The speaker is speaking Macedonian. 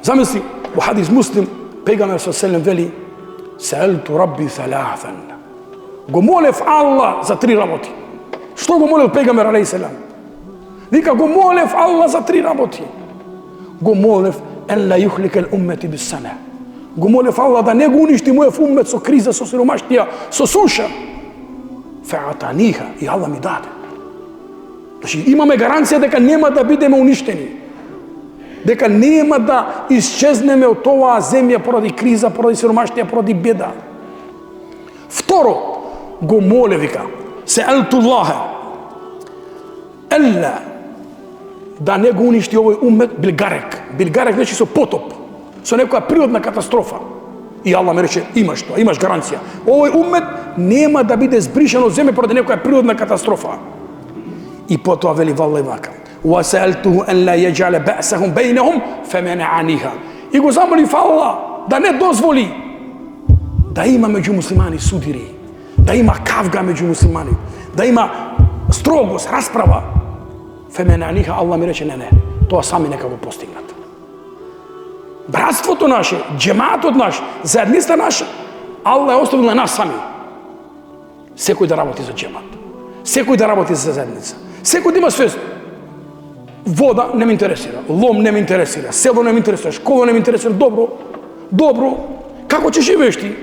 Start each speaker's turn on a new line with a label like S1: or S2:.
S1: Замисли, во хадис Муслим, пегамбер селем вели: "Саелту Рабби салафан." Го молев Аллах за 3 работи. Што го молев пегамбер алейхиселам? Вика, го молев Аллах за 3 работи. Го молев ен ла юхликел уммети бис сана. Го молев Аллах да не го уништи мојот уммет со криза, со сиромаштија, со суша. Фаатаниха, и Аллах ми даде. Значи, имаме гаранција дека нема да бидеме уништени. Дека нема да исчезнеме од оваа земја поради криза, поради сиромаштија, поради беда. Второ, го моле, вика, Саелтуллаха елла да не го уништи овој уммет билгарек. Билгарек значи со потоп, со некоја природна катастрофа. И Аллах ме рече, имаш тоа, имаш гаранција. Овој уммет нема да биде збришен од земја поради некоја природна катастрофа. И потоа вели валлај вака: "Ва саелтуху ан ла яджала бa'сахум бейнахум фаманa'аниха." И го замолив Аллах да не дозволи да има меѓу муслимани судири, да има кавга меѓу муслимани, да има строгост, расправа. Фаманa'аниха, Аллах ми рече, не, тоа сами нека го постигнат. Братството наше, джемаатот наш, заедница наша, Аллах е оставил на нас сами. Секој да работи за джемаат, секој да работи за заедница, секој да има свест. Вода не ме интересира, лом не ме интересира, село не ме интересира, школа не ме интересира. Добро, како ќе живееш ти?